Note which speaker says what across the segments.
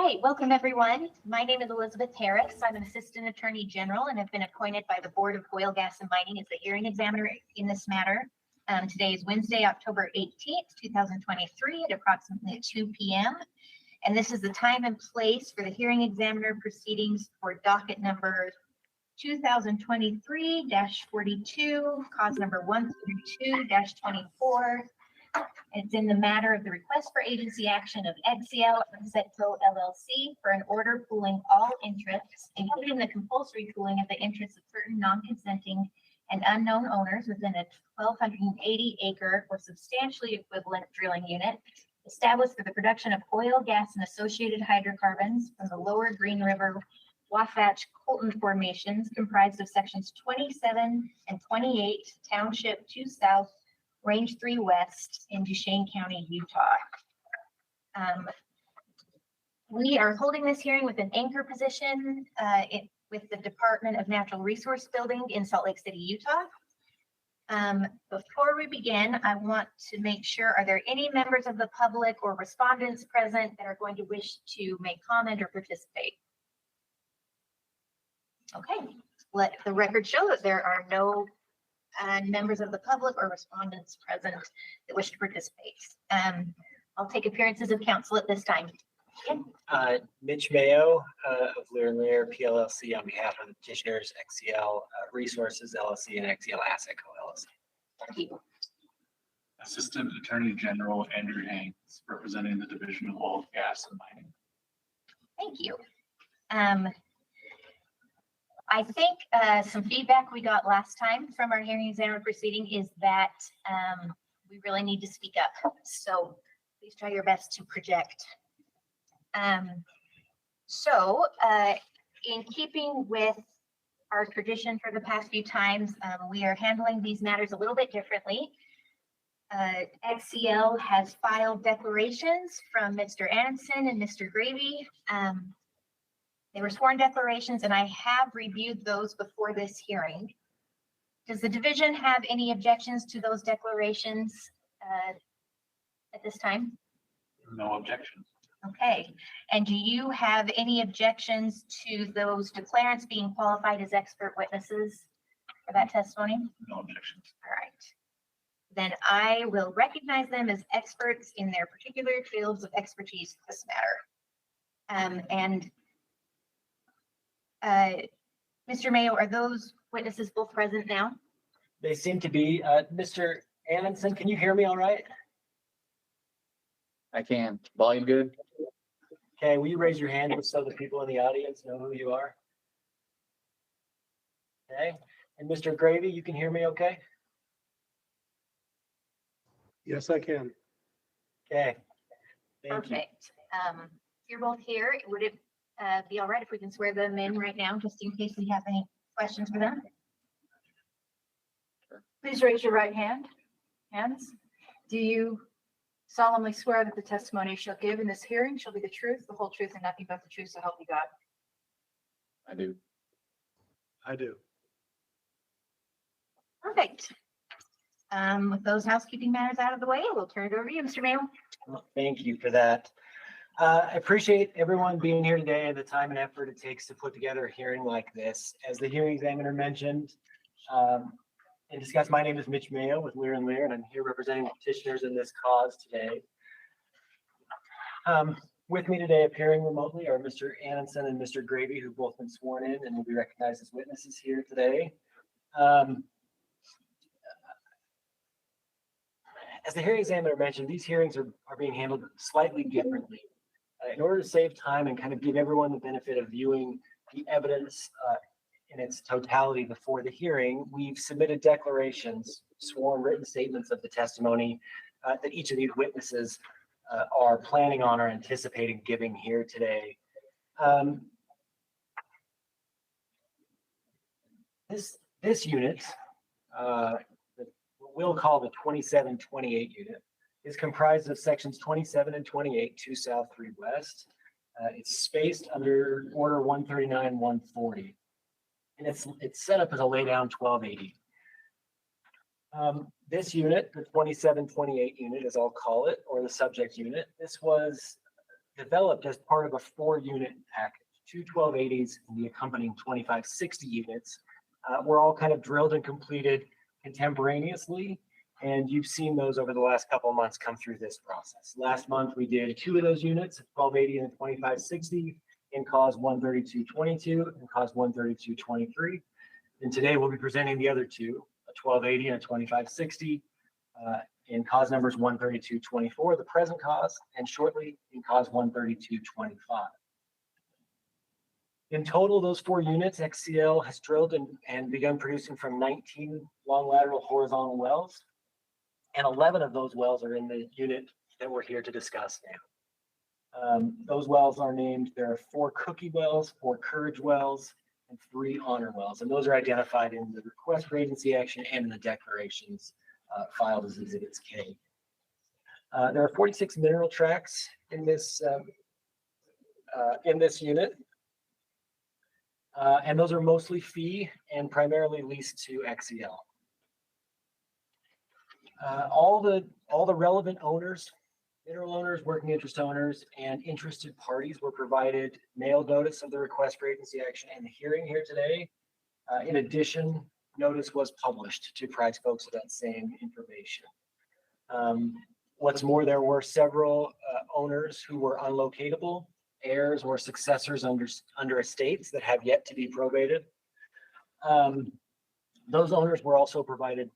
Speaker 1: right, welcome everyone. My name is Elizabeth Harris. I'm an Assistant Attorney General and have been appointed by the Board of Oil, Gas, and Mining as the hearing examiner in this matter. Today is Wednesday, October 18th, 2023 at approximately 2 p.m. And this is the time and place for the hearing examiner proceedings for docket number 2023-42, cause number 132-24. It's in the matter of the request for agency action of ASSETCO LLC for an order pooling all interests, including the compulsory pooling of the interests of certain non-consenting and unknown owners within a 1,280-acre or substantially equivalent drilling unit established for the production of oil, gas, and associated hydrocarbons from the lower Green River Wasatch Colton formations comprised of sections 27 and 28, Township 2 South, Range 3 West in Duchesne County, Utah. We are holding this hearing with an anchor position with the Department of Natural Resource Building in Salt Lake City, Utah. Before we begin, I want to make sure, are there any members of the public or respondents present that are going to wish to make comment or participate? Okay, let the record show that there are no members of the public or respondents present that wish to participate. I'll take appearances of counsel at this time.
Speaker 2: Mitch Mayo of Lear & Lear PLLC on behalf of the petitioners XCL Resources LLC and XCL ASSETCO LLC.
Speaker 1: Thank you.
Speaker 3: Assistant Attorney General Andrew Haynes, representing the Division of Oil, Gas, and Mining.
Speaker 1: Thank you. I think some feedback we got last time from our hearing examiner proceeding is that we really need to speak up. So please try your best to project. In keeping with our tradition for the past few times, we are handling these matters a little bit differently. XCL has filed declarations from Mr. Anson and Mr. Gravy. They were sworn declarations, and I have reviewed those before this hearing. Does the division have any objections to those declarations at this time?
Speaker 3: No objections.
Speaker 1: Okay. And do you have any objections to those declarants being qualified as expert witnesses for that testimony?
Speaker 3: No objections.
Speaker 1: All right. Then I will recognize them as experts in their particular fields of expertise for this matter. Mr. Mayo, are those witnesses both present now?
Speaker 2: They seem to be. Mr. Amundsen, can you hear me all right?
Speaker 4: I can. Volume good?
Speaker 2: Okay, will you raise your hand just so the people in the audience know who you are? Okay, and Mr. Gravy, you can hear me okay?
Speaker 5: Yes, I can.
Speaker 2: Okay, thank
Speaker 1: Perfect. You're both here. Would it be all right if we can swear them in right now, just in case we have any questions for them?
Speaker 4: Sure.
Speaker 6: Please raise your right hand. Hands. Do you solemnly swear that the testimony you shall give in this hearing shall be the truth, the whole truth, and nothing but the truth, so help you God?
Speaker 4: I do.
Speaker 5: I do.
Speaker 1: Perfect. With those housekeeping matters out of the way, we'll turn it over to you, Mr. Mayo.
Speaker 2: Well, thank you for that. I appreciate everyone being here today and the time and effort it takes to put together a hearing like this. As the hearing examiner mentioned and discussed, my name is Mitch Mayo with Lear & Lear, and I'm here representing the petitioners in this cause today. With me today appearing remotely are Mr. Anson and Mr. Gravy, who've both been sworn in and will be recognized as witnesses here today. As the hearing examiner mentioned, these hearings are being handled slightly differently. In order to save time and kind of give everyone the benefit of viewing the evidence in its totality before the hearing, we've submitted declarations, sworn written statements of the testimony that each of these witnesses are planning on or anticipating giving here today. This unit, what we'll call the 2728 unit, is comprised of sections 27 and 28, 2 South, 3 West. It's spaced under order 139-140. And it's set up as a laydown 1280. This unit, the 2728 unit, as I'll call it, or the subject unit, this was developed as part of a 4-unit package. 2 1280s and the accompanying 2560 units were all kind of drilled and completed contemporaneously. And you've seen those over the last couple of months come through this process. Last month, we did 2 of those units, 1280 and 2560, in cause 13222 and cause 13223. And today we'll be presenting the other 2, a 1280 and a 2560, in cause numbers 13224, the present cause, and shortly in cause 13225. In total, those 4 units, XCL has drilled and begun producing from 19 long lateral horizontal wells, and 11 of those wells are in the unit that we're here to discuss now. Those wells are named, there are 4 Cookie wells, 4 Courage wells, and 3 Honor wells, and those are identified in the request for agency action and in the declarations filed as Exhibits K. There are 46 mineral tracts in this unit. And those are mostly fee and primarily leased to XCL. All the relevant owners, mineral owners, working interest owners, and interested parties were provided mail notice of the request for agency action and the hearing here today. In addition, notice was published to apprise folks of that same information. What's more, there were several owners who were unlocatable, heirs or successors under estates that have yet to be probated. Those owners were also provided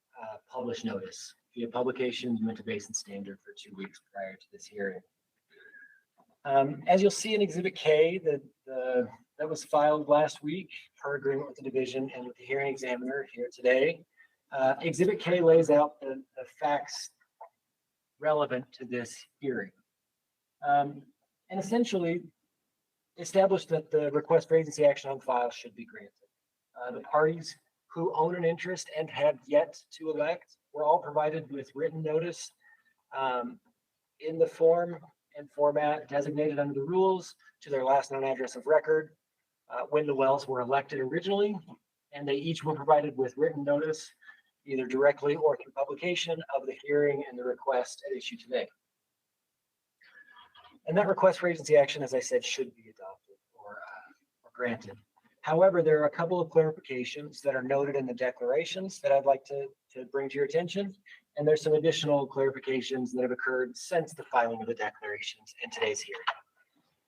Speaker 2: published notice via publication went to Basin Standard for 2 weeks prior to this hearing. As you'll see in Exhibit K, that was filed last week per agreement with the division and with the hearing examiner here today. Exhibit K lays out the facts relevant to this hearing. And essentially established that the request for agency action on file should be granted. The parties who own an interest and have yet to elect were all provided with written notice in the form and format designated under the rules to their last known address of record when the wells were elected originally, and they each were provided with written notice either directly or through publication of the hearing and the request at issue today. And that request for agency action, as I said, should be adopted or granted. However, there are a couple of clarifications that are noted in the declarations that I'd like to bring to your attention. And there's some additional clarifications that have occurred since the filing of the declarations and today's hearing.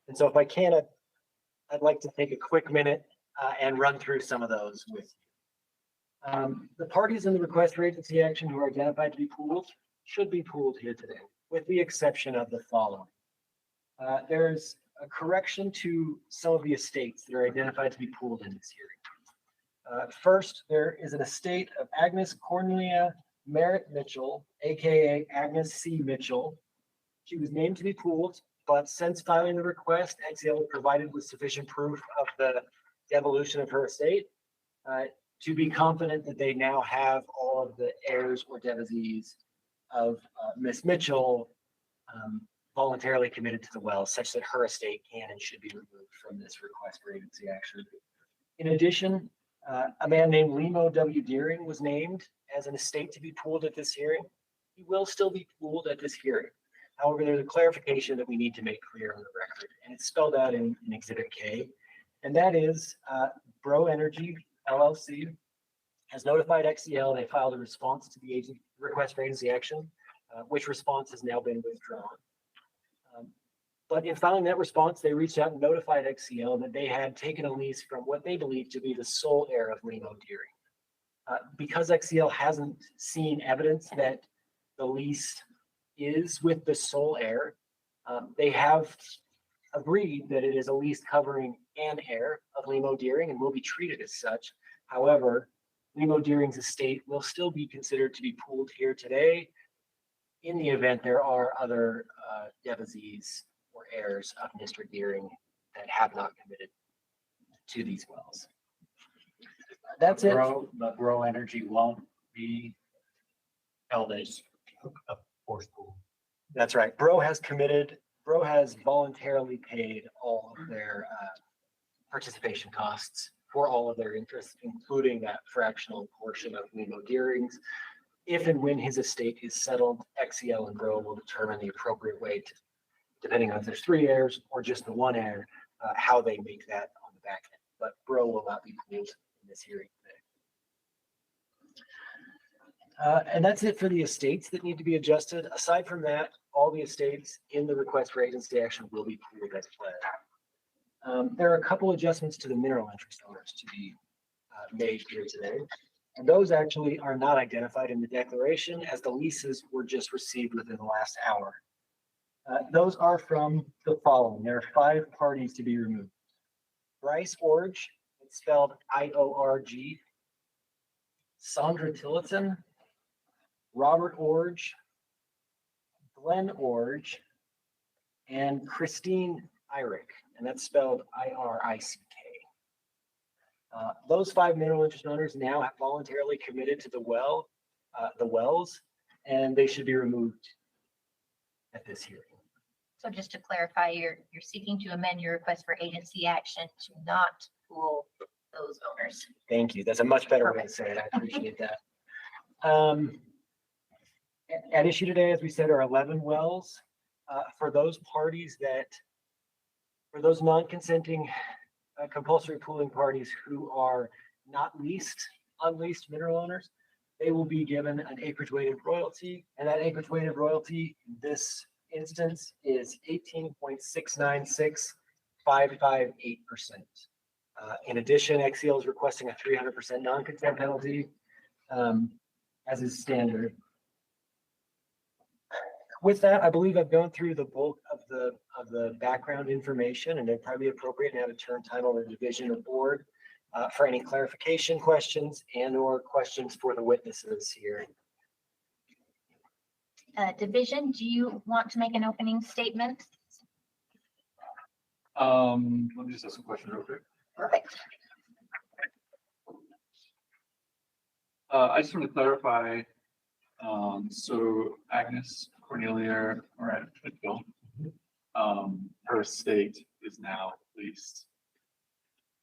Speaker 2: And so if I can, I'd like to take a quick minute and run through some of those with you. The parties in the request for agency action who are identified to be pooled should be pooled here today, with the exception of the following. There's a correction to some of the estates that are identified to be pooled in this hearing. First, there is an estate of Agnes Cornelia Merritt Mitchell, aka Agnes C. Mitchell. She was named to be pooled, but since filing the request, XCL was provided with sufficient proof of the devolution of her estate to be confident that they now have all of the heirs or devotees of Miss Mitchell voluntarily committed to the well, such that her estate can and should be removed from this request for agency action. In addition, a man named Limo W. Deering was named as an estate to be pooled at this hearing. He will still be pooled at this hearing. However, there's a clarification that we need to make clear on the record, and it's spelled out in Exhibit K, and that is Bro Energy LLC has notified XCL they filed a response to the request for agency action, which response has now been withdrawn. But in filing that response, they reached out and notified XCL that they had taken a lease from what they believed to be the sole heir of Limo Deering. Because XCL hasn't seen evidence that the lease is with the sole heir, they have agreed that it is a lease covering an heir of Limo Deering and will be treated as such. However, Limo Deering's estate will still be considered to be pooled here today in the event there are other devotees or heirs of Mr. Deering that have not committed to these wells. That's it.
Speaker 7: But Bro Energy won't be held as a force pool.
Speaker 2: That's right. Bro has voluntarily paid all of their participation costs for all of their interests, including that fractional portion of Limo Deering's. If and when his estate is settled, XCL and Bro will determine the appropriate way depending on if there's 3 heirs or just the 1 heir, how they make that on the back end. But bro will not be pooled in this hearing today. And that's it for the estates that need to be adjusted. Aside from that, all the estates in the request for agency action will be pooled as planned. There are a couple adjustments to the mineral interest owners to be made here today. And those actually are not identified in the declaration as the leases were just received within the last hour. Those are from the following. There are 5 parties to be removed. Bryce Orge, it's spelled IORG. Sandra Tillotson, Robert Orge, Glenn Orge, and Christine Irick, and that's spelled IRICK. Those 5 mineral interest owners now have voluntarily committed to the wells, and they should be removed at this hearing.
Speaker 1: So just to clarify, you're seeking to amend your request for agency action to not pool those owners.
Speaker 2: Thank you. That's a much better way to say it. I appreciate that. At issue today, as we said, are 11 wells. For those parties for those non-consenting compulsory pooling parties who are not unleased mineral owners, they will be given an acreage weighted royalty, and that acreage weighted royalty in this instance is 18.696558%. In addition, XCL is requesting a 300% non-consent penalty, as is standard. With that, I believe I've gone through the bulk of the background information, and it'd probably be appropriate now to turn time over to division or board for any clarification questions and/or questions for the witnesses here.
Speaker 1: Division, do you want to make an opening statement?
Speaker 3: Let me just ask some questions real quick.
Speaker 1: Perfect.
Speaker 3: I just want to clarify, so Agnes Cornelia or Whitfield, her estate is now leased.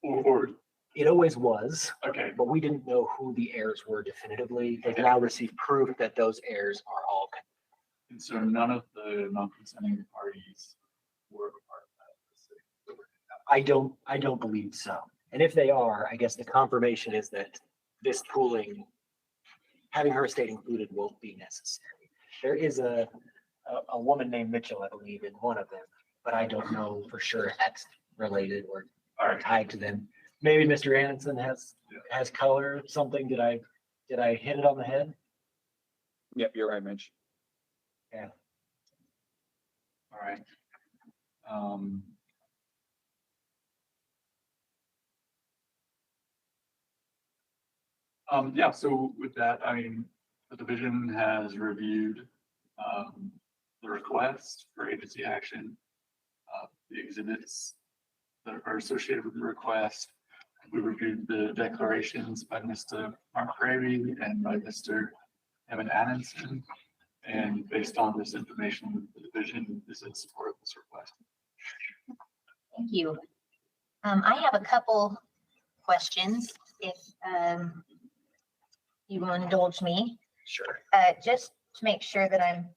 Speaker 3: Or,
Speaker 2: It always was,
Speaker 3: okay,
Speaker 2: but we didn't know who the heirs were definitively. They've now received proof that those heirs are all.
Speaker 3: and so none of the non-consenting parties were a part of that.
Speaker 2: I don't believe so. And if they are, I guess the confirmation is that this pooling, having her estate included, won't be necessary. There is a woman named Mitchell, I believe, in one of them, but I don't know for sure if that's related or tied to them. Maybe Mr. Anderson has color, something. Did I hit it on the head?
Speaker 4: Yep, you're right, Mitch.
Speaker 3: All right. Yeah, so with that, I mean, the division has reviewed the request for agency action, the exhibits that are associated with the request. We reviewed the declarations by Mr. Mark Gravy and by Mr. Evan Adamson. And based on this information, the division is in support of this request.
Speaker 1: Thank you. I have a couple questions, if you will indulge me.
Speaker 2: Sure.
Speaker 1: Just to make sure that I'm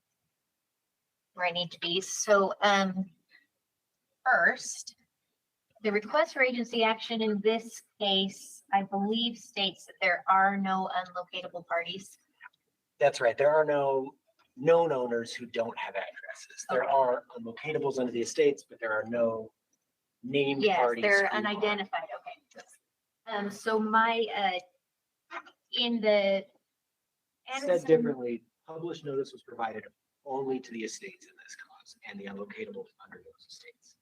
Speaker 1: where I need to be. So first, the request for agency action in this case, I believe, states that there are no unlocatable parties.
Speaker 2: That's right. There are no known owners who don't have addresses. There are unlocatables under the estates, but there are no named
Speaker 1: Yes,
Speaker 2: parties.
Speaker 1: they're
Speaker 2: who are.
Speaker 1: unidentified. Okay. So my in the
Speaker 2: Said differently, published notice was provided only to the estates in this cause and the unlocatables under those estates.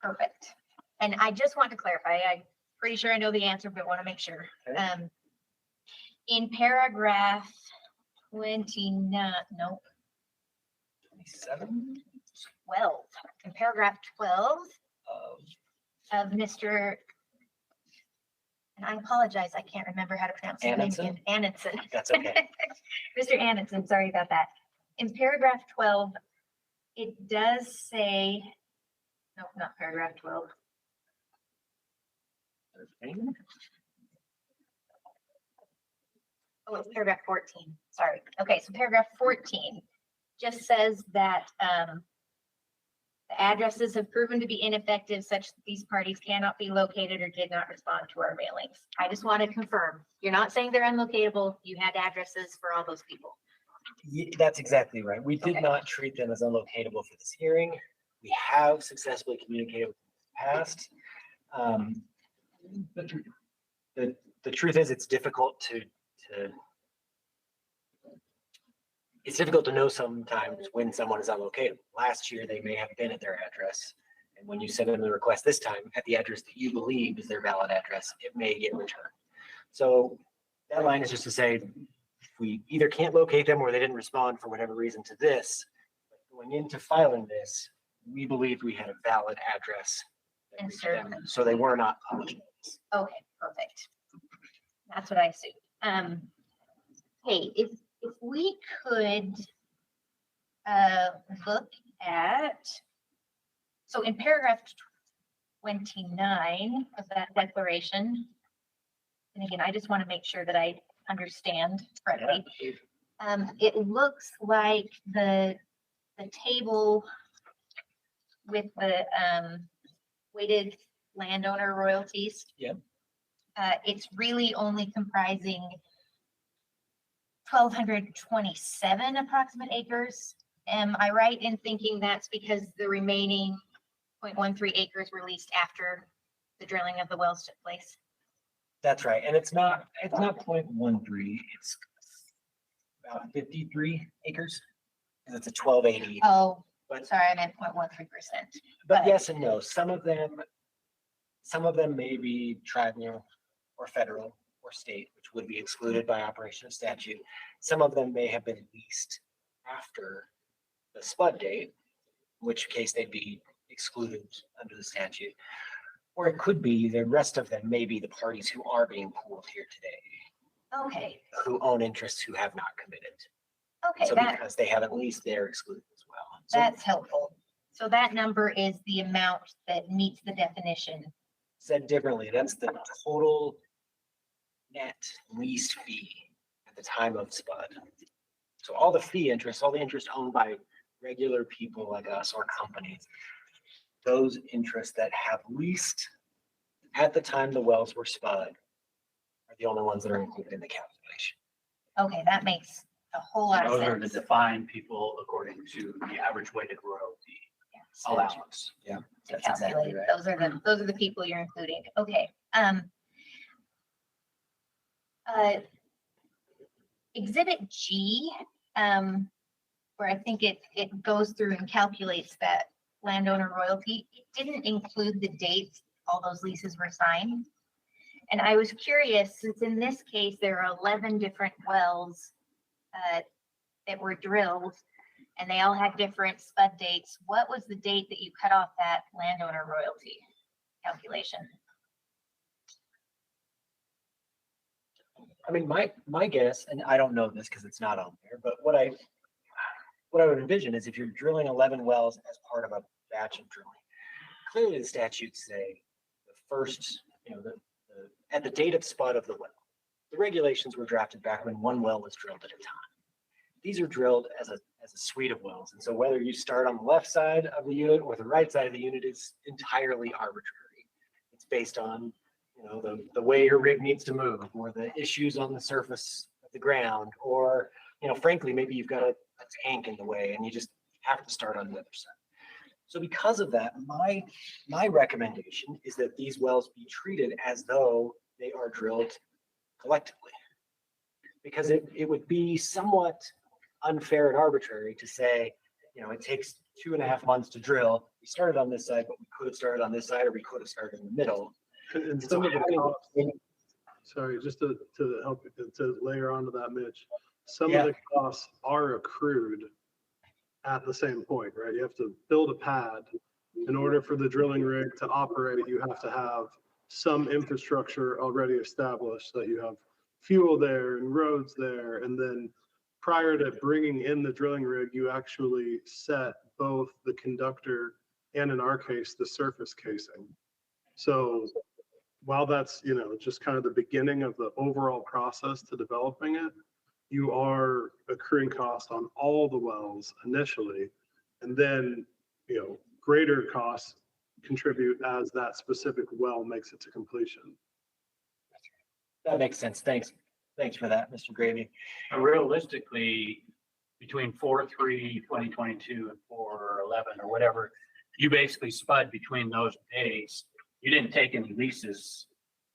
Speaker 1: Perfect. And I just want to clarify, I'm pretty sure I know the answer, but want to make sure.
Speaker 2: Okay.
Speaker 1: In paragraph 29, no,
Speaker 2: 27
Speaker 1: 12, in paragraph 12
Speaker 2: of
Speaker 1: of Mr. And I apologize, I can't remember how to pronounce his name again. Anitson.
Speaker 2: That's okay.
Speaker 1: Mr. Anitson, sorry about that. In paragraph 12, it does say, no, not paragraph 12. Oh, it's paragraph 14. Sorry. Okay, so paragraph 14 just says that The addresses have proven to be ineffective such that these parties cannot be located or did not respond to our mailings. I just want to confirm, you're not saying they're unlocatable. You had addresses for all those people.
Speaker 2: That's exactly right. We did
Speaker 1: Okay.
Speaker 2: not treat them as unlocatable for this hearing. We have successfully communicated with them in the past. The truth is, it's difficult to know sometimes when someone is unlocatable. Last year, they may have been at their address. And when you send them the request this time at the address that you believe is their valid address, it may get returned. So that line is just to say, if we either can't locate them or they didn't respond for whatever reason to this, but going into filing this, we believed we had a valid address. that
Speaker 1: And
Speaker 2: reached
Speaker 1: served
Speaker 2: them, so they were not published.
Speaker 1: Okay, perfect. That's what I assumed. Hey, if we could look at, so in paragraph 29 of that declaration, and again, I just want to make sure that I understand correctly. It looks like the table with the weighted landowner royalties.
Speaker 2: Yep.
Speaker 1: It's really only comprising 1,227 approximate acres. Am I right in thinking that's because the remaining 0.13 acres were leased after the drilling of the wells took place?
Speaker 2: That's right. And it's not 0.13, it's about 53 acres. And it's a 1280.
Speaker 1: Oh,
Speaker 2: But
Speaker 1: sorry, I meant 0.13%.
Speaker 2: But yes and no. Some of them may be tribal or federal or state, which would be excluded by operation of statute. Some of them may have been leased after the spud date, in which case they'd be excluded under the statute. Or it could be the rest of them may be the parties who are being pooled here today,
Speaker 1: Okay,
Speaker 2: who own interests who have not committed.
Speaker 1: okay,
Speaker 2: So
Speaker 1: that,
Speaker 2: because they haven't leased, they're excluded as well. So
Speaker 1: that's helpful. So that number is the amount that meets the definition.
Speaker 2: said differently, that's the total net lease fee at the time of spud. So all the fee interest, all the interest owned by regular people like us or companies, those interests that have leased at the time the wells were spud are the only ones that are included in the calculation.
Speaker 1: Okay, that makes a whole lot of
Speaker 7: Those are to
Speaker 1: sense.
Speaker 7: define people according to the average weighted royalty allowance.
Speaker 2: Yeah,
Speaker 1: To
Speaker 2: that's exactly
Speaker 1: calculate,
Speaker 2: right.
Speaker 1: those are the people you're including. Okay, Exhibit G, where I think it goes through and calculates that landowner royalty, it didn't include the dates all those leases were signed. And I was curious, since in this case, there are 11 different wells that were drilled, and they all had different spud dates. What was the date that you cut off that landowner royalty calculation?
Speaker 2: I mean, my guess, and I don't know this because it's not on there, but what I would envision is if you're drilling 11 wells as part of a batch of drilling, clearly the statutes say the first, at the date of spud of the well. The regulations were drafted back when one well was drilled at a time. These are drilled as a suite of wells. And so whether you start on the left side of the unit or the right side of the unit is entirely arbitrary. It's based on, the way your rig needs to move or the issues on the surface of the ground, or, frankly, maybe you've got a tank in the way and you just have to start on the other side. So because of that, my recommendation is that these wells be treated as though they are drilled collectively. Because it would be somewhat unfair and arbitrary to say, it takes 2.5 months to drill. We started on this side, but we could have started on this side, or we could have started in the middle.
Speaker 5: And
Speaker 2: So
Speaker 5: some of the
Speaker 2: having-
Speaker 5: costs, sorry, just to help, to layer onto that, Mitch, some
Speaker 2: Yeah.
Speaker 5: of the costs are accrued at the same point, right? You have to build a pad. In order for the drilling rig to operate, you have to have some infrastructure already established, that you have fuel there and roads there. And then prior to bringing in the drilling rig, you actually set both the conductor and, in our case, the surface casing. So while that's, just kind of the beginning of the overall process to developing it, you are accruing cost on all the wells initially. And then, greater costs contribute as that specific well makes it to completion.
Speaker 2: That makes sense. Thanks. Thanks for that, Mr. Gravy.
Speaker 7: Realistically, between 4/3/2022 and 4/11 or whatever, you basically spud between those days. You didn't take any leases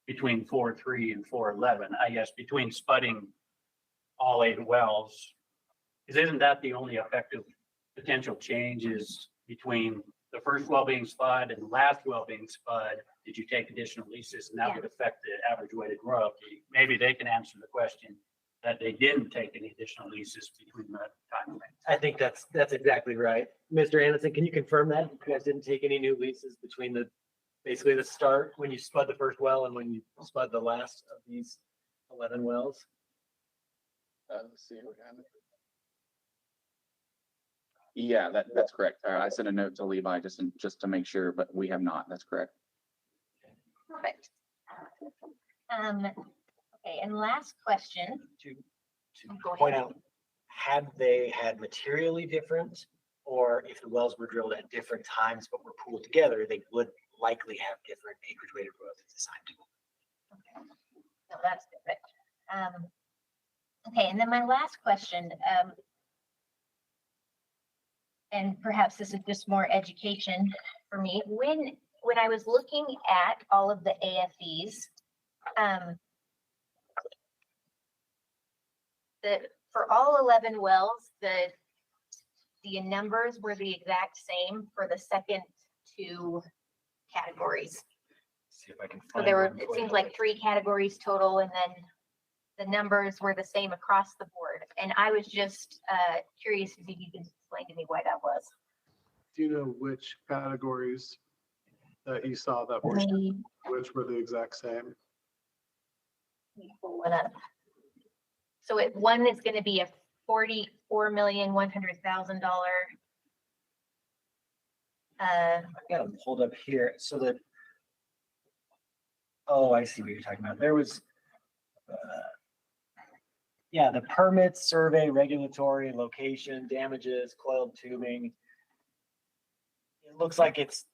Speaker 7: between 4/3 and 4/11. I guess between spudding all 8 wells, because isn't that the only effective potential change is between the first well being spud and the last well being spud? Did you take additional leases? And that would affect the average weighted royalty. Maybe they can answer the question that they didn't take any additional leases between that time frame.
Speaker 2: I think that's exactly right. Mr. Anderson, can you confirm that? You guys didn't take any new leases between basically the start when you spud the first well and when you spud the last of these 11 wells?
Speaker 4: Let's see. Yeah, that's correct. I sent a note to Levi just to make sure, but we have not. That's correct.
Speaker 1: Perfect. Okay, and last question.
Speaker 2: To
Speaker 1: Go
Speaker 2: point
Speaker 1: ahead.
Speaker 2: out, had they had materially different, or if the wells were drilled at different times but were pooled together, they would likely have different acreage weighted royalties assigned to them.
Speaker 1: Okay. No, that's perfect. Okay, and then my last question, and perhaps this is just more education for me. When I was looking at all of the AFEs, for all 11 wells, the numbers were the exact same for the second 2 categories.
Speaker 2: See if I can
Speaker 1: So
Speaker 2: find
Speaker 1: there were,
Speaker 2: one
Speaker 1: it
Speaker 2: for
Speaker 1: seems
Speaker 2: you.
Speaker 1: like 3 categories total, and then the numbers were the same across the board. And I was just curious if you could explain to me why that was.
Speaker 5: Do you know which categories that you saw that were, which were the exact same?
Speaker 1: Let me pull one up. So one is going to be a $44,100,000.
Speaker 2: I've got them pulled up here so that, oh, I see what you're talking about. There was, yeah, the permits, survey, regulatory, location, damages, coiled tubing. It looks like it's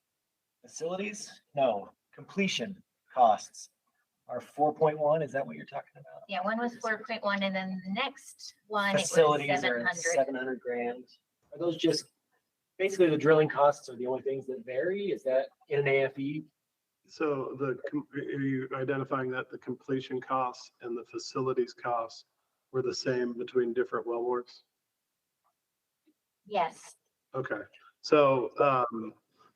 Speaker 2: facilities? No, completion costs are 4.1. Is that what you're talking about?
Speaker 1: Yeah, one was 4.1, and then the next one, it was
Speaker 2: Facilities are
Speaker 1: 700.
Speaker 2: 700 grand. Are those just, basically the drilling costs are the only things that vary? Is that in an AFE?
Speaker 5: So are you identifying that the completion costs and the facilities costs were the same between different wellbores?
Speaker 1: Yes.
Speaker 5: Okay, so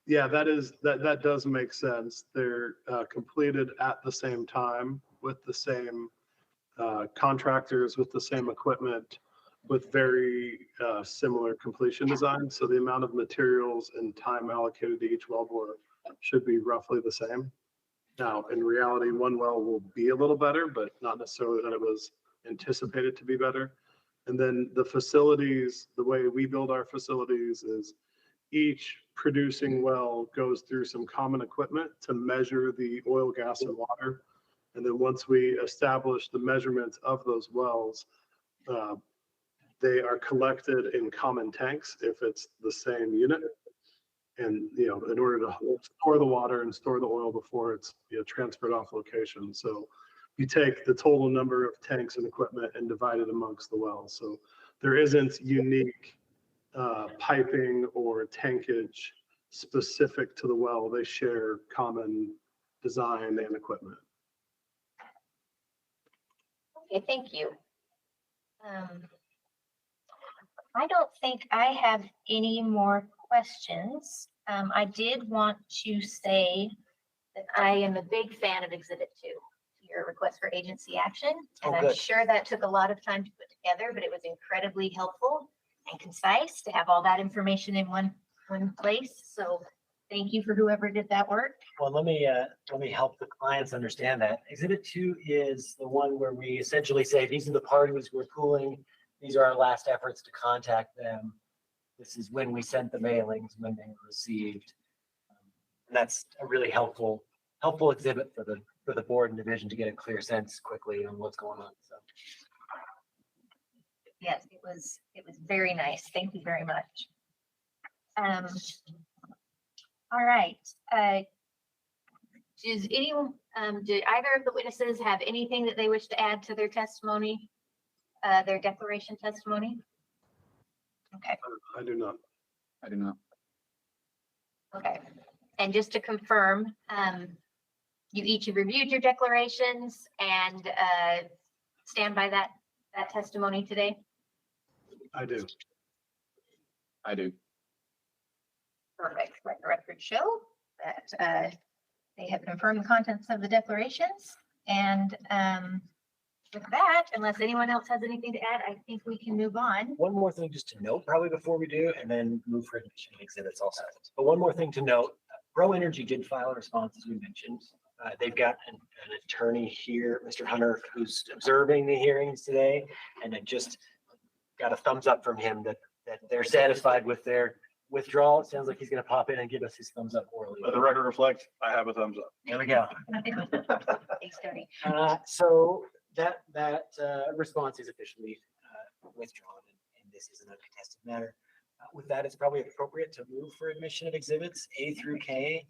Speaker 5: yeah, that does make sense. They're completed at the same time with the same contractors, with the same equipment, with very similar completion designs. So the amount of materials and time allocated to each wellbore should be roughly the same. Now, in reality, one well will be a little better, but not necessarily that it was anticipated to be better. And then the facilities, the way we build our facilities is each producing well goes through some common equipment to measure the oil, gas, and water. And then once we establish the measurements of those wells, they are collected in common tanks if it's the same unit. And, in order to store the water and store the oil before it's transferred off location. So you take the total number of tanks and equipment and divide it amongst the wells. So there isn't unique piping or tankage specific to the well. They share common design and equipment.
Speaker 1: Okay, thank you. I don't think I have any more questions. I did want to say that I am a big fan of Exhibit 2, your request for agency action. And I'm
Speaker 2: good.
Speaker 1: sure that took a lot of time to put together, but it was incredibly helpful and concise to have all that information in one place. So thank you for whoever did that work.
Speaker 2: Well, let me help the clients understand that. Exhibit 2 is the one where we essentially say, these are the parties we're pooling. These are our last efforts to contact them. This is when we sent the mailings, when they were received. And that's a really helpful exhibit for the board and division to get a clear sense quickly on what's going on. So
Speaker 1: Yes, it was very nice. Thank you very much. All right. Does anyone, do either of the witnesses have anything that they wish to add to their testimony? Their declaration testimony? Okay,
Speaker 5: I do not.
Speaker 4: I do not.
Speaker 1: okay. And just to confirm, you each have reviewed your declarations and stand by that testimony today?
Speaker 5: I do.
Speaker 4: I do.
Speaker 1: Perfect. Let the record show that they have confirmed the contents of the declarations. And with that, unless anyone else has anything to add, I think we can move on.
Speaker 2: One more thing just to note, probably before we do, and then move for admission of exhibits also. But one more thing to note, Pro Energy did file a response, as we mentioned. They've got an attorney here, Mr. Hunter, who's observing the hearings today, and I just got a thumbs up from him that they're satisfied with their withdrawal. It sounds like he's going to pop in and give us his thumbs up orally.
Speaker 8: Let the record reflect, I have a thumbs up.
Speaker 2: There we go.
Speaker 1: Thanks, Tony.
Speaker 2: So that response is officially withdrawn, and this is an uncontested matter. With that, it's probably appropriate to move for admission of exhibits A through K,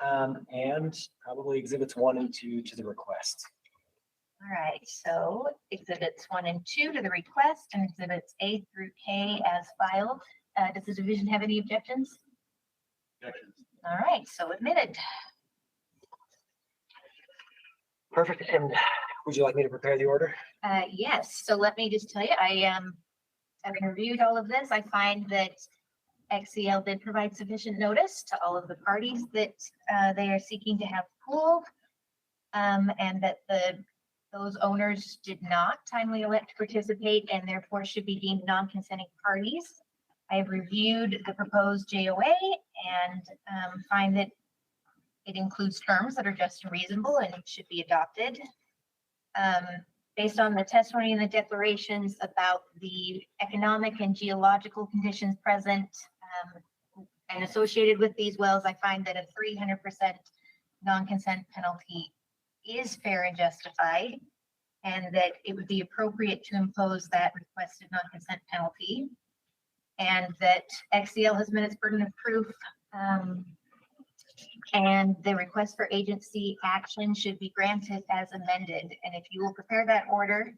Speaker 2: and probably exhibits 1 and 2 to the request.
Speaker 1: All right, so exhibits 1 and 2 to the request and exhibits A through K as filed. Does the division have any objections?
Speaker 3: Objections.
Speaker 1: All right, so admitted.
Speaker 2: Perfect. And would you like me to prepare the order?
Speaker 1: Yes, so let me just tell you, having reviewed all of this, I find that XCL did provide sufficient notice to all of the parties that they are seeking to have pool, and that those owners did not timely elect to participate and therefore should be deemed non-consenting parties. I have reviewed the proposed JOA and find that it includes terms that are just and reasonable and should be adopted. Based on the testimony and the declarations about the economic and geological conditions present and associated with these wells, I find that a 300% non-consent penalty is fair and justified, and that it would be appropriate to impose that requested non-consent penalty, and that XCL has met its burden of proof, and the request for agency action should be granted as amended. And if you will prepare that order,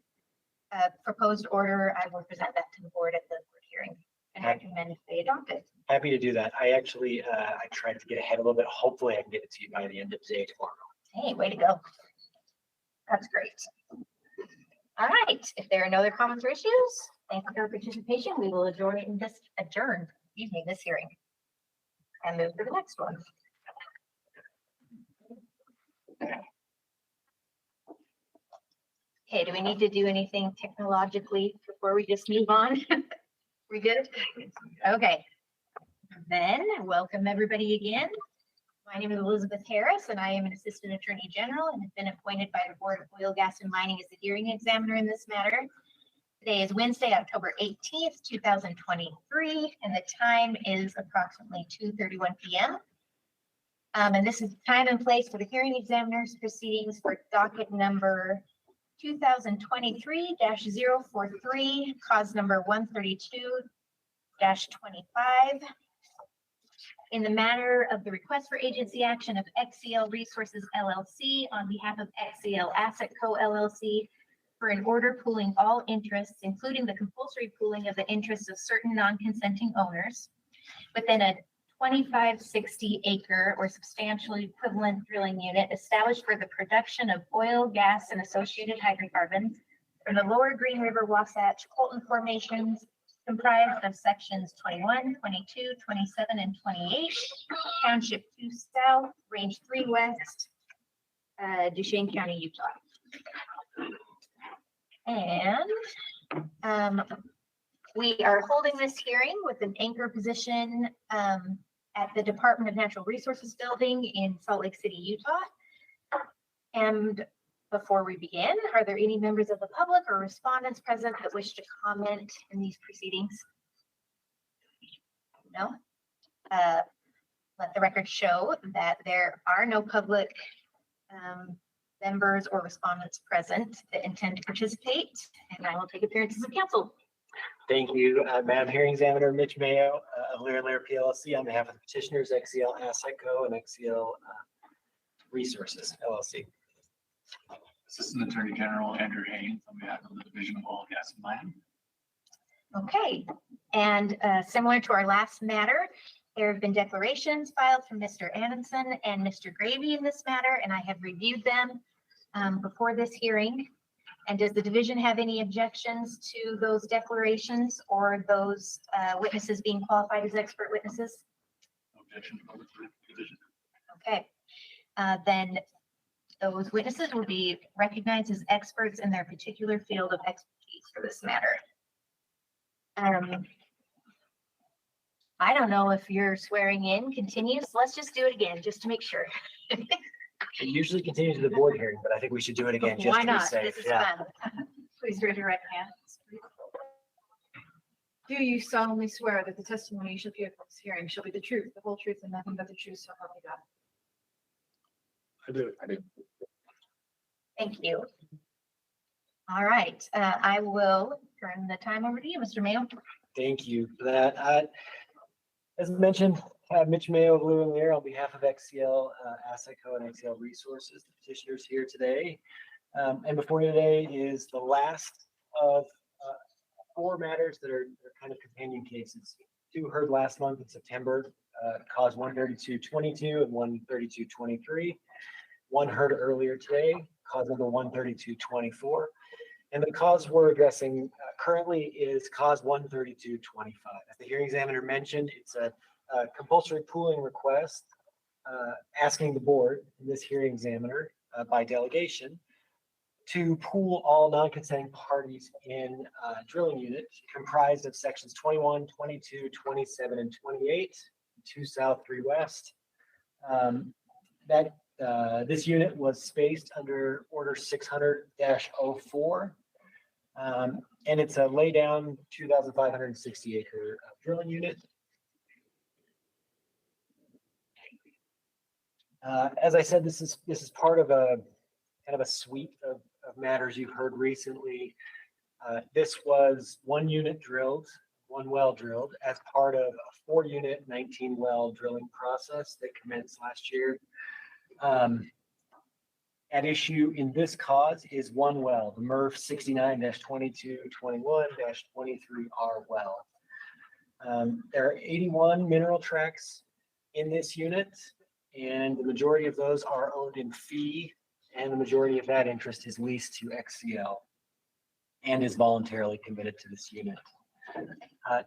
Speaker 1: proposed order, I will present that to the board at the board hearing and recommend they adopt it.
Speaker 2: Happy to do that. I actually, I tried to get ahead a little bit. Hopefully I can get it to you by the end of the day tomorrow.
Speaker 1: Hey, way to go. That's great. All right, if there are no other comments or issues, thank you for your participation. We will adjourn this hearing and move to the next one. Okay, do we need to do anything technologically before we just move on? We good? Okay. Then welcome everybody again. My name is Elizabeth Harris and I am an Assistant Attorney General and have been appointed by the Board of Oil, Gas and Mining as the hearing examiner in this matter. Today is Wednesday, October 18th, 2023, and the time is approximately 2:31 p.m. And this is time and place for the hearing examiner's proceedings for docket number 2023-043, cause number 132-25. In the matter of the request for agency action of XCL Resources LLC on behalf of XCL ASSETCO LLC for an order pooling all interests, including the compulsory pooling of the interests of certain non-consenting owners within a 2560 acre or substantially equivalent drilling unit established for the production of oil, gas, and associated hydrocarbons from the lower Green River Wasatch Colton formations comprised of sections 21, 22, 27, and 28, Township 2 South, Range 3 West, Duchesne County, Utah. And we are holding this hearing with an anchor position at the Department of Natural Resources building in Salt Lake City, Utah. And before we begin, are there any members of the public or respondents present that wish to comment in these proceedings? No? Let the record show that there are no public members or respondents present that intend to participate, and I will take appearances of counsel.
Speaker 2: Thank you, Madam Hearing Examiner Mitch Mayo of Lear and Lear PLC on behalf of the petitioners, XCL ASSETCO and XCL Resources LLC.
Speaker 3: Assistant Attorney General Andrew Haynes on behalf of the Division of Oil, Gas, and Land.
Speaker 1: Okay, and similar to our last matter, there have been declarations filed from Mr. Annenson and Mr. Gravy in this matter, and I have reviewed them before this hearing. And does the division have any objections to those declarations or those witnesses being qualified as expert witnesses?
Speaker 3: No objection from the division.
Speaker 1: Okay, then those witnesses will be recognized as experts in their particular field of expertise for this matter. I don't know if your swearing in continues. Let's just do it again, just to make sure.
Speaker 2: It usually continues to the board hearing, but I think we should do it again just
Speaker 1: Why
Speaker 2: to be
Speaker 1: not?
Speaker 2: safe.
Speaker 1: This is
Speaker 2: Yeah.
Speaker 1: fun.
Speaker 6: Please raise your right hand. Do you solemnly swear that the testimony you shall give from this hearing shall be the truth, the whole truth, and nothing but the truth, so help you God?
Speaker 5: I do.
Speaker 4: I do.
Speaker 1: Thank you. All right, I will turn the time over to you, Mr. Mayo.
Speaker 2: Thank you for that. As mentioned, Mitch Mayo of Lear and Lear on behalf of XCL ASSETCO and XCL Resources, the petitioners here today. And before you today is the last of 4 matters that are kind of companion cases. 2 heard last month in September, cause 13222 and 13223. 1 heard earlier today, cause number 13224. And the cause we're addressing currently is cause 13225. As the hearing examiner mentioned, it's a compulsory pooling request asking the board, this hearing examiner, by delegation, to pool all non-consenting parties in a drilling unit comprised of sections 21, 22, 27, and 28, 2 south, 3 west. This unit was spaced under Order 600-04. And it's a laydown 2,560 acre drilling unit. As I said, this is part of a kind of a suite of matters you've heard recently. This was 1 unit drilled, 1 well drilled as part of a 4 unit, 19 well drilling process that commenced last year. At issue in this cause is 1 well, the MERF 69-2221-23R well. There are 81 mineral tracts in this unit, and the majority of those are owned in fee, and the majority of that interest is leased to XCL and is voluntarily committed to this unit.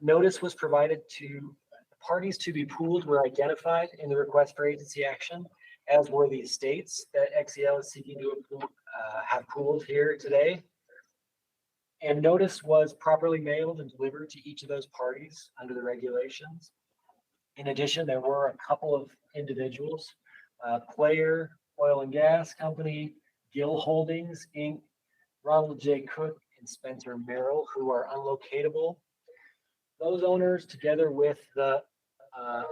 Speaker 2: Notice was provided to the parties to be pooled were identified in the request for agency action, as were the estates that XCL is seeking to have pooled here today. And notice was properly mailed and delivered to each of those parties under the regulations. In addition, there were a couple of individuals, Player Oil and Gas Company, Gill Holdings, Inc., Ronald J. Cook, and Spencer Merrill, who are unlocatable. Those owners, together with the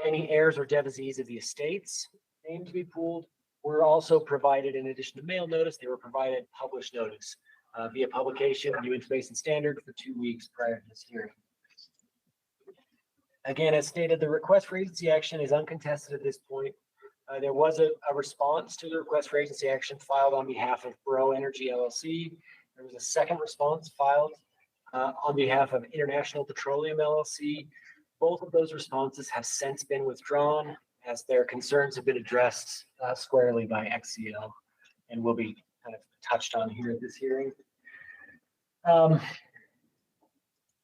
Speaker 2: any heirs or devisees of the estates named to be pooled, were also provided, in addition to mail notice, they were provided published notice via publication in New Information Standard for 2 weeks prior to this hearing. Again, as stated, the request for agency action is uncontested at this point. There was a response to the request for agency action filed on behalf of Bro Energy LLC. There was a second response filed on behalf of International Petroleum LLC. Both of those responses have since been withdrawn as their concerns have been addressed squarely by XCL and will be kind of touched on here at this hearing.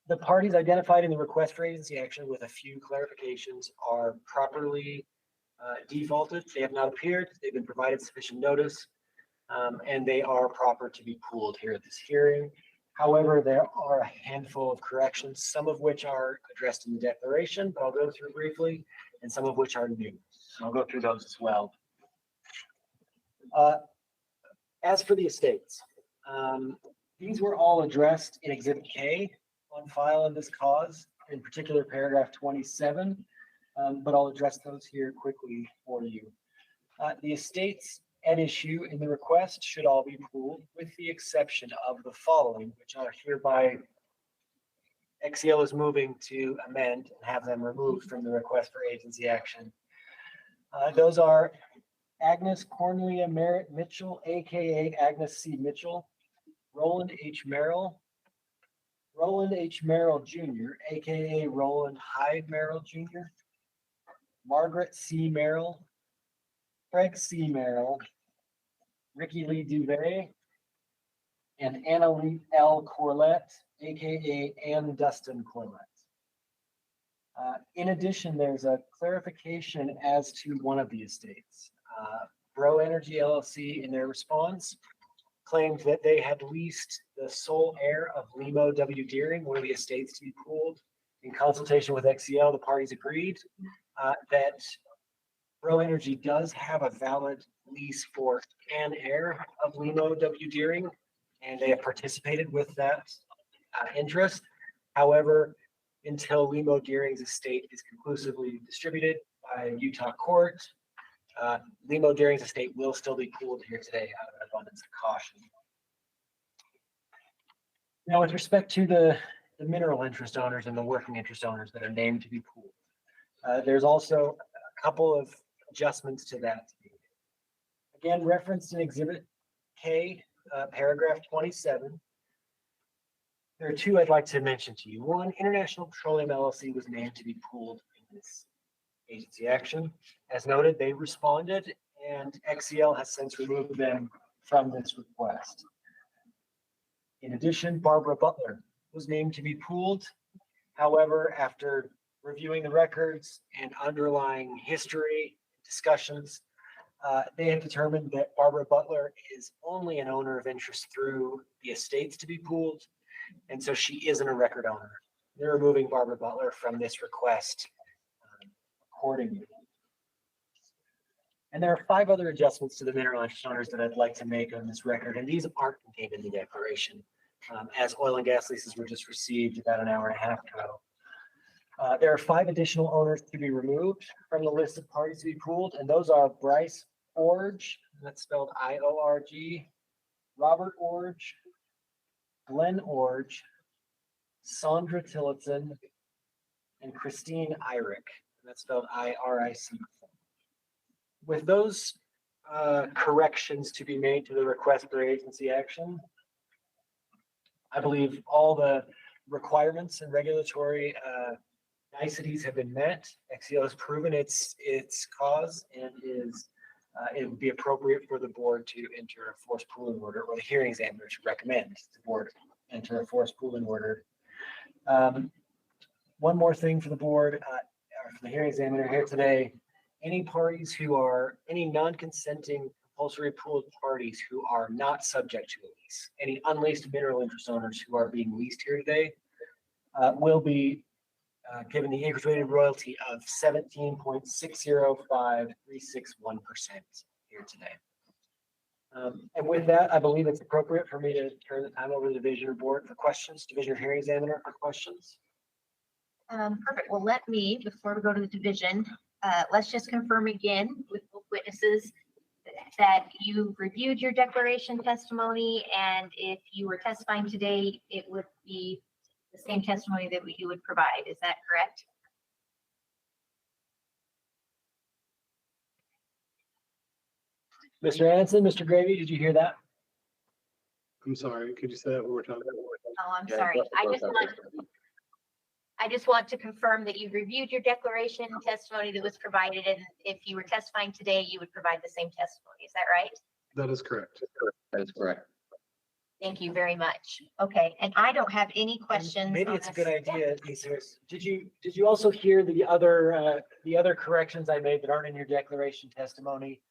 Speaker 2: The parties identified in the request for agency action with a few clarifications are properly defaulted. They have not appeared. They've been provided sufficient notice, and they are proper to be pooled here at this hearing. However, there are a handful of corrections, some of which are addressed in the declaration, but I'll go through briefly, and some of which are new. I'll go through those as well. As for the estates, these were all addressed in Exhibit K on file in this cause, in particular paragraph 27, but I'll address those here quickly for you. The estates at issue in the request should all be pooled with the exception of the following, which are hereby XCL is moving to amend and have them removed from the request for agency action. Those are Agnes Cornelia Merritt Mitchell, AKA Agnes C. Mitchell, Roland H. Merrill, Roland H. Merrill Jr., AKA Roland Hyde Merrill Jr., Margaret C. Merrill, Craig C. Merrill, Ricky Lee Duvay, and Anna Lee L. Corlett, AKA Ann Dustin Corlett. In addition, there's a clarification as to one of the estates. Bro Energy LLC, in their response, claimed that they had leased the sole heir of Limo W. Deering, one of the estates, to be pooled. In consultation with XCL, the parties agreed that Bro Energy does have a valid lease for an heir of Limo W. Deering, and they have participated with that interest. However, until Limo Deering's estate is conclusively distributed by a Utah court, Limo Deering's estate will still be pooled here today out of an abundance of caution. Now, with respect to the mineral interest owners and the working interest owners that are named to be pooled, there's also a couple of adjustments to that. Again, referenced in Exhibit K, paragraph 27. There are two I'd like to mention to you. One, International Petroleum LLC was named to be pooled in this agency action. As noted, they responded, and XCL has since removed them from this request. In addition, Barbara Butler was named to be pooled. However, after reviewing the records and underlying history discussions, they have determined that Barbara Butler is only an owner of interest through the estates to be pooled, and so she isn't a record owner. They're removing Barbara Butler from this request accordingly. And there are 5 other adjustments to the mineral interest owners that I'd like to make on this record, and these aren't contained in the declaration, as oil and gas leases were just received about an hour and a half ago. There are 5 additional owners to be removed from the list of parties to be pooled, and those are Bryce Orge, that's spelled I-O-R-G, Robert Orge, Glenn Orge, Sandra Tillotson, and Christine Irick, that's spelled I-R-I-C. With those corrections to be made to the request for agency action, I believe all the requirements and regulatory niceties have been met. XCL has proven its cause, and it would be appropriate for the board to enter a forced pooling order, or the hearing examiner to recommend the board enter a forced pooling order. One more thing for the board, or for the hearing examiner here today: any parties who are, any non-consenting compulsory pooled parties who are not subject to a lease, any unleased mineral interest owners who are being leased here today, will be given the acreage weighted royalty of 17.605361% here today. And with that, I believe it's appropriate for me to turn the time over to the division board for questions, division hearing examiner for questions.
Speaker 1: Perfect. Well, let me, before we go to the division, let's just confirm again with both witnesses that you reviewed your declaration testimony, and if you were testifying today, it would be the same testimony that you would provide. Is that correct?
Speaker 2: Mr. Anson, Mr. Gravy, did you hear that?
Speaker 5: I'm sorry, could you say that one more time?
Speaker 1: Oh, I'm sorry. I just want to confirm that you reviewed your declaration testimony that was provided, and if you were testifying today, you would provide the same testimony. Is that right?
Speaker 5: That is correct.
Speaker 4: That is correct.
Speaker 1: Thank you very much. Okay, and I don't have any questions.
Speaker 2: Maybe
Speaker 1: on
Speaker 2: it's a
Speaker 1: this.
Speaker 2: good idea, Lisa. Did you also hear the other corrections I made that aren't in your declaration testimony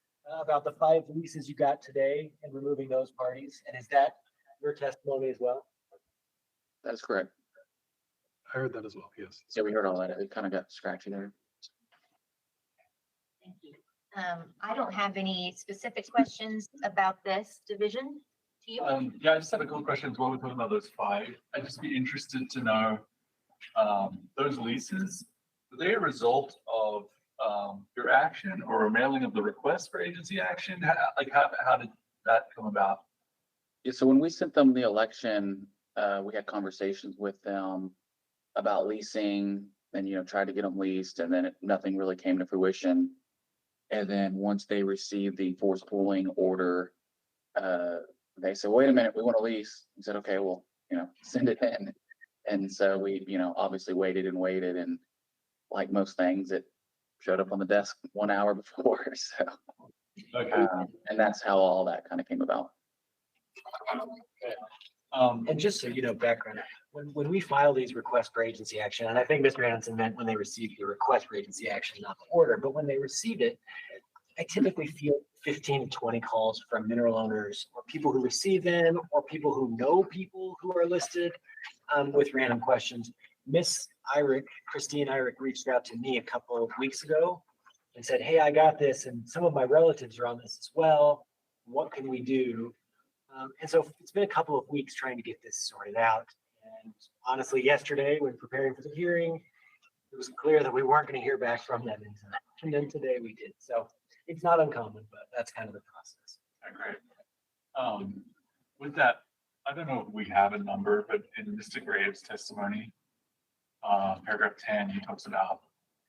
Speaker 2: about the 5 leases you got today and removing those parties? And is that your testimony as well?
Speaker 4: That is correct.
Speaker 5: I heard that as well, yes.
Speaker 4: Yeah, we heard all that. It kind of got scratchy there.
Speaker 1: Thank you. I don't have any specific questions about this division. Do you?
Speaker 3: Yeah, I just had a couple questions while we're talking about those 5. I'd just be interested to know, those leases, were they a result of your action or a mailing of the request for agency action? How did that come about?
Speaker 4: Yeah, so when we sent them the election, we had conversations with them about leasing and, tried to get them leased, and then nothing really came to fruition. And then once they received the forced pooling order, they said, wait a minute, we want to lease. We said, okay, well, send it in. And so we, obviously waited and waited, and like most things, it showed up on the desk 1 hour before. So,
Speaker 3: Okay.
Speaker 4: and that's how all that kind of came about.
Speaker 2: And just so you know, background, when we file these requests for agency action, and I think Mr. Hanson meant when they received the request for agency action, not the order, but when they received it, I typically field 15 to 20 calls from mineral owners or people who receive them or people who know people who are listed with random questions. Miss Christine Irick reached out to me a couple of weeks ago and said, hey, I got this and some of my relatives are on this as well. What can we do? And so it's been a couple of weeks trying to get this sorted out. And honestly, yesterday when preparing for the hearing, it was clear that we weren't going to hear back from them. And then today we did. So it's not uncommon, but that's kind of the process.
Speaker 3: Great. With that, I don't know if we have a number, but in Mr. Graves' testimony, paragraph 10, he talks about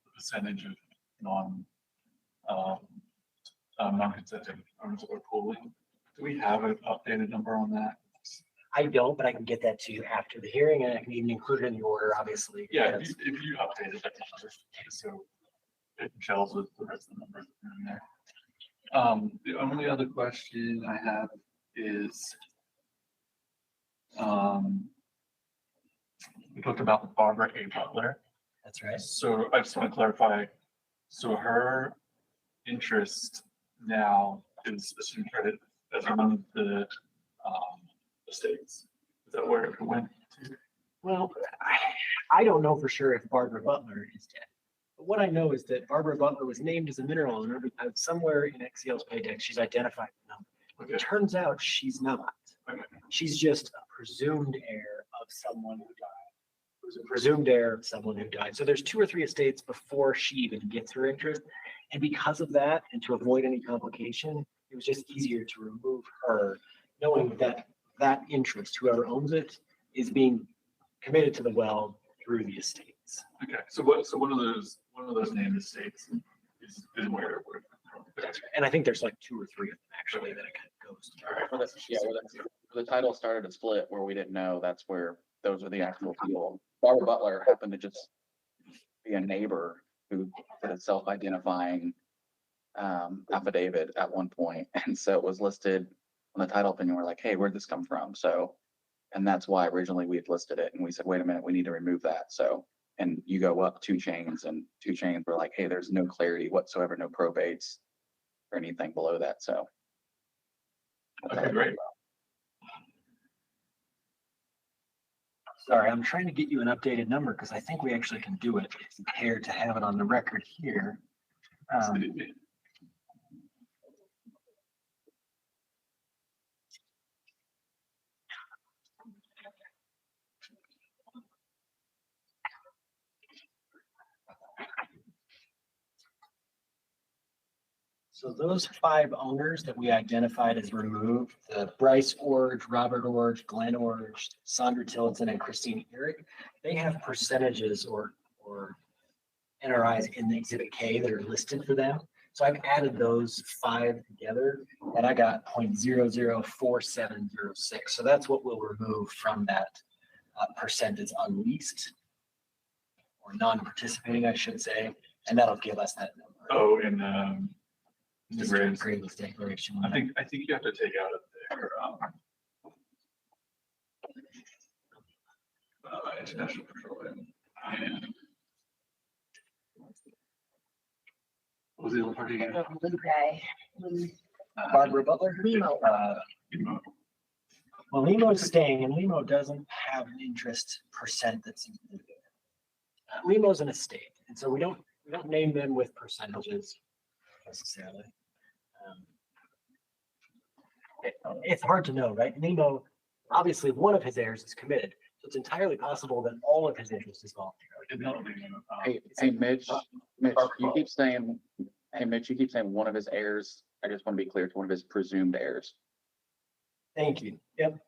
Speaker 3: the percentage of non-consenting owners that are pooling. Do we have an updated number on that?
Speaker 2: I don't, but I can get that to you after the hearing, and I can even include it in the order, obviously.
Speaker 3: Yeah, if you updated that number, so it gels with the rest of the numbers in there. The only other question I have is, we talked about Barbara A. Butler.
Speaker 2: That's right.
Speaker 3: So I just want to clarify, so her interest now is assumed credit as one of the estates. Is that where it went to?
Speaker 2: Well, I don't know for sure if Barbara Butler is dead. But what I know is that Barbara Butler was named as a mineral owner because somewhere in XCL's pay deck, she's identified the number. It turns out she's not.
Speaker 3: Okay.
Speaker 2: She's just a presumed heir of someone who died. Who's a presumed heir of someone who died. So there's 2 or 3 estates before she even gets her interest. And because of that, and to avoid any complication, it was just easier to remove her, knowing that that interest, whoever owns it, is being committed to the well through the estates.
Speaker 3: Okay, so one of those named estates is where it would.
Speaker 2: And I think there's like 2 or 3 of them actually that it kind of goes to.
Speaker 3: All right.
Speaker 4: Well, the title started a split where we didn't know that's where those are the actual people. Barbara Butler happened to just be a neighbor who did a self-identifying affidavit at one point. And so it was listed on the title opinion. We're like, hey, where'd this come from? So, and that's why originally we had listed it. And we said, wait a minute, we need to remove that. So, and you go up 2 chains, and 2 chains were like, hey, there's no clarity whatsoever, no probates or anything below that. So.
Speaker 3: Okay, great.
Speaker 2: Sorry, I'm trying to get you an updated number because I think we actually can do it. It's impaired to have it on the record here. So those 5 owners that we identified as removed, the Bryce Orge, Robert Orge, Glenn Orge, Sandra Tillotson, and Christine Eric, they have percentages or NRIs in the Exhibit K that are listed for them. So I've added those 5 together and I got 0.004706. So that's what we'll remove from that percentage unleased or non-participating, I should say. And that'll give us that number.
Speaker 3: Oh, and
Speaker 2: Mr. Graves' declaration.
Speaker 3: I think you have to take out of there international petroleum. And what was the other party again?
Speaker 2: Barbara Butler?
Speaker 1: Limo.
Speaker 3: Limo.
Speaker 2: Well, Limo's staying, and Limo doesn't have an interest percent that's included. Limo's an estate, and so we don't name them with percentages necessarily. It's hard to know, right? Limo, obviously, one of his heirs is committed, so it's entirely possible that all of his interest is voluntary.
Speaker 4: Hey, Mitch, you keep saying, one of his heirs. I just want to be clear, to one of his presumed heirs,
Speaker 2: Thank you. Yep.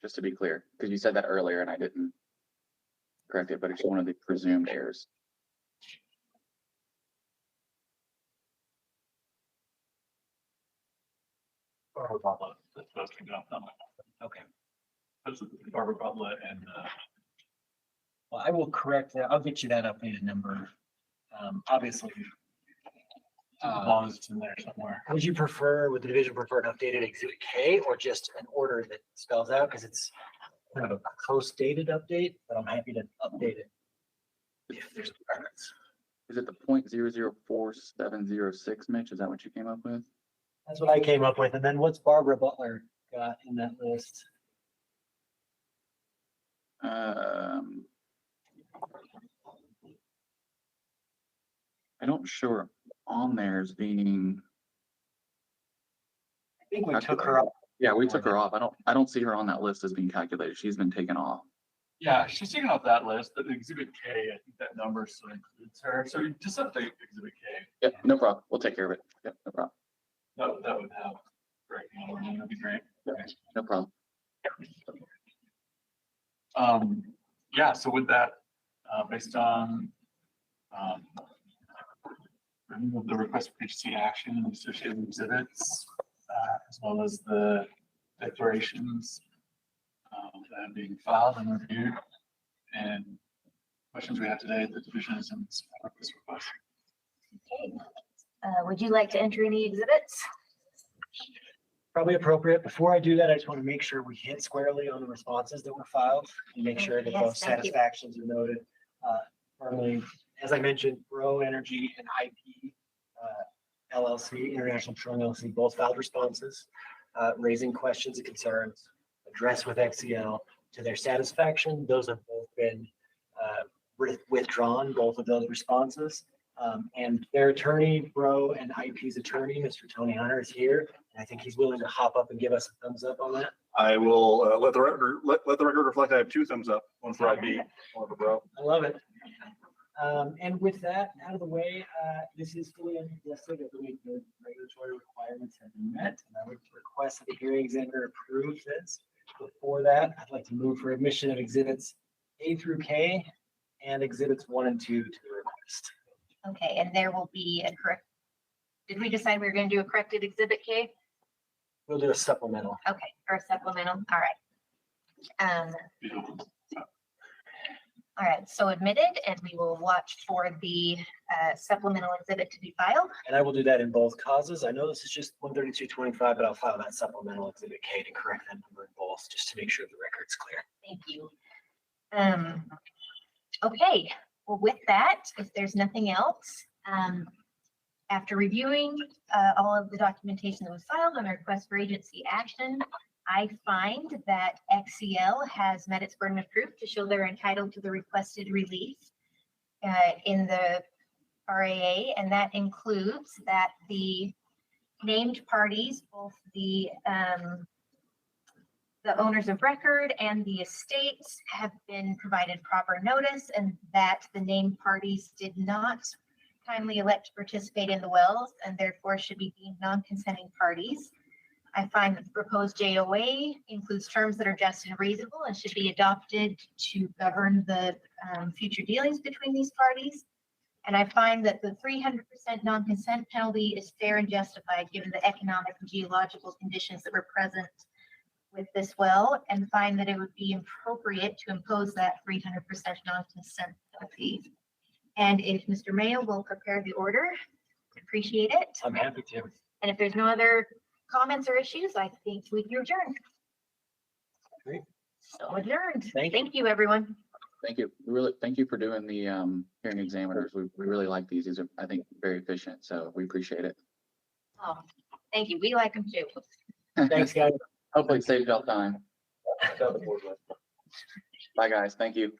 Speaker 4: just to be clear, because you said that earlier and I didn't. correct it, but it's one of the presumed errors.
Speaker 3: Barbara Butler, that's supposed to go up.
Speaker 2: Okay.
Speaker 3: That's Barbara Butler and,
Speaker 2: Well, I will correct that. I'll get you that updated number. Obviously.
Speaker 3: as long as it's in there somewhere.
Speaker 2: Would the division prefer an updated exhibit K or just an order that spells out? Because it's kind of a post-dated update, but I'm happy to update it if there's requirements.
Speaker 4: Is it the 0.004706, Mitch? Is that what you came up with?
Speaker 2: That's what I came up with. And then what's Barbara Butler got in that list?
Speaker 4: I don't sure on there as being.
Speaker 2: I think we took her off.
Speaker 4: Yeah, we took her off. I don't see her on that list as being calculated. She's been taken off.
Speaker 3: Yeah, she's taken off that list, but exhibit K, I think that number still includes her. So you just update exhibit K.
Speaker 4: Yep, no problem. We'll take care of it. Yep, no problem.
Speaker 3: That would have, right, that'd be great. Okay.
Speaker 4: No problem.
Speaker 3: Yeah, so with that, based on, the request for agency action and associated exhibits, as well as the declarations, that are being filed and reviewed, and questions we have today, the division is in support of this request.
Speaker 1: Okay. Would you like to enter any exhibits?
Speaker 2: Probably appropriate. Before I do that, I just want to make sure we hit squarely on the responses that were filed and make sure that
Speaker 1: Yes,
Speaker 2: those
Speaker 1: thank you.
Speaker 2: satisfactions are noted. Firmly, as I mentioned, Bro Energy and IP LLC, International Petroleum LLC, both filed responses, raising questions and concerns addressed with XCL to their satisfaction. Those have both been withdrawn, both of those responses. And their attorney, Bro and IP's attorney, Mr. Tony Hunter, is here. And I think he's willing to hop up and give us a thumbs up on that.
Speaker 8: I will let the record reflect. I have 2 thumbs up, one for IB, one for Bro.
Speaker 2: I love it. And with that out of the way, this is fully understood that the regulatory requirements have been met. And I would request that the hearing examiner approve this. Before that, I'd like to move for admission of exhibits A through K and exhibits 1 and 2 to the request.
Speaker 1: Okay, and there will be a correct. Did we decide we were going to do a corrected exhibit K?
Speaker 2: We'll do a supplemental.
Speaker 1: Okay, or a supplemental. All right. All right, so admitted, and we will watch for the supplemental exhibit to be filed.
Speaker 2: And I will do that in both causes. I know this is just 13225, but I'll file that supplemental exhibit K to correct that number in both, just to make sure the record's clear.
Speaker 1: Thank you. Okay, well, with that, if there's nothing else, after reviewing all of the documentation that was filed on the request for agency action, I find that XCL has met its burden of proof to show they're entitled to the requested relief in the RAA, and that includes that the named parties, both the owners of record and the estates, have been provided proper notice, and that the named parties did not timely elect to participate in the wells and therefore should be deemed non-consenting parties. I find that the proposed JOA includes terms that are just and reasonable and should be adopted to govern the future dealings between these parties. And I find that the 300% non-consent penalty is fair and justified given the economic and geological conditions that were present with this well, and find that it would be appropriate to impose that 300% non-consent penalty. And if Mr. Mayo will prepare the order, appreciate it.
Speaker 2: I'm happy to.
Speaker 1: And if there's no other comments or issues, I think we can adjourn.
Speaker 2: Great.
Speaker 1: So adjourned.
Speaker 2: Thank you.
Speaker 1: Thank you, everyone.
Speaker 4: Thank you. We really, thank you for doing the hearing examiners. We really like these. These are, I think, very efficient. So we appreciate it.
Speaker 1: Oh, thank you. We like them too.
Speaker 2: Thanks, guys.
Speaker 4: Hopefully it saves y'all time. Bye, guys. Thank you.